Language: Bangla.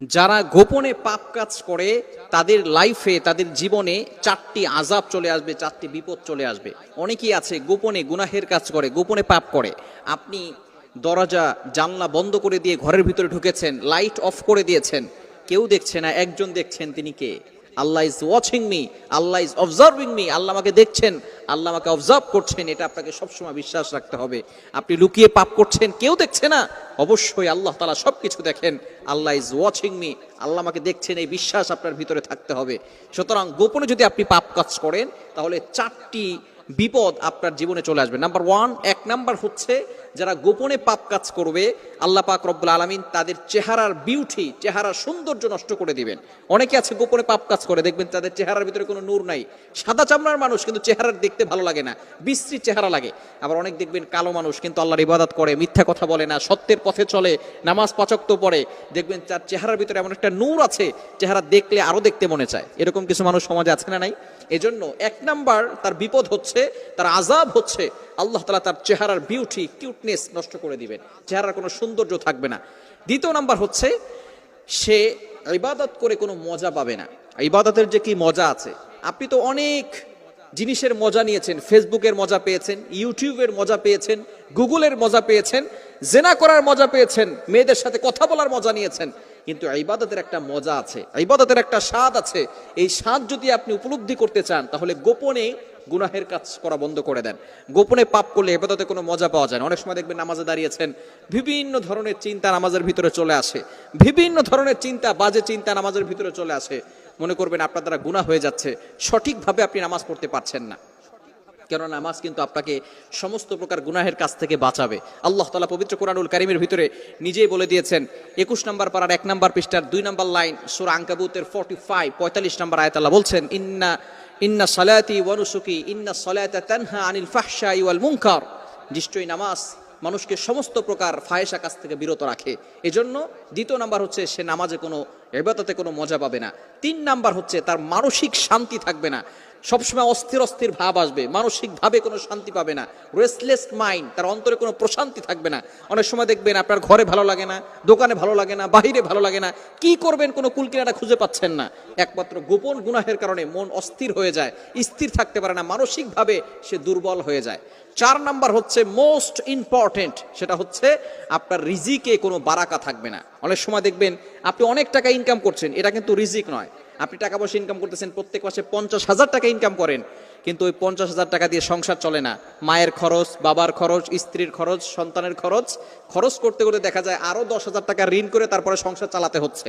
যারা গোপনে পাপ কাজ করে তাদের লাইফে তাদের জীবনে চারটি আযাব চলে আসবে, চারটি বিপদ চলে আসবে। অনেকেই আছে গোপনে গুনাহের কাজ করে, গোপনে পাপ করে। আপনি দরজা জানলা বন্ধ করে দিয়ে ঘরের ভিতরে ঢুকেছেন, লাইট অফ করে দিয়েছেন, কেউ দেখছে না, একজন দেখছেন, তিনি কে? Allah is watching me, Allah is observing me, Allah আমাকে দেখছেন, আল্লাহ আমাকে অবজার্ভ করছেন। এটা আপনাকে সবসময় বিশ্বাস রাখতে হবে। আপনি লুকিয়ে পাপ করছেন, কেউ দেখছে না, অবশ্যই আল্লাহ তাআলা সবকিছু দেখেন। আল্লাহ ইজ ওয়াচিং মি, আল্লাহ আমাকে দেখছেন, এই বিশ্বাস আপনার ভিতরে থাকতে হবে। সুতরাং গোপনে যদি আপনি পাপ কাজ করেন তাহলে চারটি বিপদ আপনার জীবনে চলে আসবে। নাম্বার ওয়ান, এক নাম্বার হচ্ছে যারা গোপনে পাপ কাজ করবে আল্লাহ পাক রব্বুল আলামিন তাদের চেহারার বিউটি, চেহারার সৌন্দর্য নষ্ট করে দিবেন। অনেকে আছে গোপনে পাপ কাজ করে, দেখবেন তাদের চেহারার ভিতরে কোনো নূর নাই, সাদা চামড়ার মানুষ কিন্তু চেহারার দেখতে ভালো লাগে না, বিশ্রী চেহারা লাগে। আবার অনেক দেখবেন কালো মানুষ কিন্তু আল্লাহর ইবাদত করে, মিথ্যা কথা বলে না, সত্যের পথে চলে, নামাজ পাঁচ ওয়াক্ত পড়ে, দেখবেন তার চেহারার ভিতরে এমন একটা নূর আছে, চেহারা দেখলে আরো দেখতে মনে চায়। এরকম কিছু মানুষ সমাজে আছে না নাই? এজন্য এক নাম্বার তার বিপদ হচ্ছে, তার আযাব হচ্ছে আল্লাহ তাআলা তার চেহারার বিউটি, কিউটনেস নষ্ট করে দিবেন, চেহারার কোনো সৌন্দর্য থাকবে না। দ্বিতীয় নাম্বার হচ্ছে সে ইবাদত করে কোনো মজা পাবে না। ইবাদতের যে কি মজা আছে, আপনি তো অনেক জিনিসের মজা নিয়েছেন, ফেসবুকের মজা পেয়েছেন, ইউটিউবের মজা পেয়েছেন, গুগলের মজা পেয়েছেন, জেনা করার মজা পেয়েছেন, মেয়েদের সাথে কথা বলার মজা নিয়েছেন, কিন্তু ইবাদতের একটা মজা আছে, ইবাদতের একটা স্বাদ আছে। এই স্বাদ যদি আপনি উপলব্ধি করতে চান তাহলে গোপনে গুনাহের কাজ করা বন্ধ করে দেন। গোপনে পাপ করলে ইবাদতে কোনো মজা পাওয়া যায় না। অনেক সময় দেখবেন নামাজে দাঁড়িয়েছেন, বিভিন্ন ধরনের চিন্তা নামাজের ভিতরে চলে আসে, বিভিন্ন ধরনের চিন্তা, বাজে চিন্তা নামাজের ভিতরে চলে আসে। মনে করবেন আপনার দ্বারা গুনাহ হয়ে যাচ্ছে, সঠিকভাবে আপনি নামাজ পড়তে পারছেন না। কেন? নামাজ কিন্তু আপনাকে সমস্ত প্রকার গুনাহের কাছ থেকে বাঁচাবে। আল্লাহ তাআলা পবিত্র কোরআনুল কারীমের ভিতরে নিজেই বলে দিয়েছেন, 21 নম্বর পারার 1 নম্বর পৃষ্ঠার 2 নম্বর লাইন, সূরা আনকাবুতের 45 নম্বর আয়াত, আল্লাহ বলছেন, ইন্না সালাতি ওয়া নুসুকি ইন্না সালাতা তানহা আনিল ফাহশাই ওয়াল মুনকার। নিশ্চয়ই নামাজ মানুষকে সমস্ত প্রকার ফাহেশা কাজ থেকে বিরত রাখে। এজন্য দ্বিতীয় নাম্বার হচ্ছে সে নামাজে কোনো ইবাদতে কোনো মজা পাবে না। 3 নাম্বার হচ্ছে তার মানসিক শান্তি থাকবে না, সবসময় অস্থির অস্থির ভাব আসবে, মানসিকভাবে কোনো শান্তি পাবে না, রেস্টলেস মাইন্ড, তার অন্তরে কোনো প্রশান্তি থাকবে না। অনেক সময় দেখবেন আপনার ঘরে ভালো লাগে না, দোকানে ভালো লাগে না, বাহিরে ভালো লাগে না, কি করবেন কোনো কুলকিনারা খুঁজে পাচ্ছেন না। একমাত্র গোপন গুনাহের কারণে মন অস্থির হয়ে যায়, স্থির থাকতে পারে না, মানসিকভাবে সে দুর্বল হয়ে যায়। 4 নাম্বার হচ্ছে মোস্ট ইম্পর্টেন্ট, সেটা হচ্ছে আপনার রিজিকে কোনো বারাকা থাকবে না। অনেক সময় দেখবেন আপনি অনেক টাকা ইনকাম করছেন, এটা কিন্তু রিজিক নয়। আপনি টাকা পয়সা ইনকাম করতেছেন, প্রত্যেক মাসে 50,000 টাকা ইনকাম করেন, কিন্তু ওই 50,000 টাকা দিয়ে সংসার চলে না। মায়ের খরচ, বাবার খরচ, স্ত্রীর খরচ, সন্তানের খরচ, খরচ করতে করতে দেখা যায় আরো 10,000 টাকা ঋণ করে তারপরে সংসার চালাতে হচ্ছে।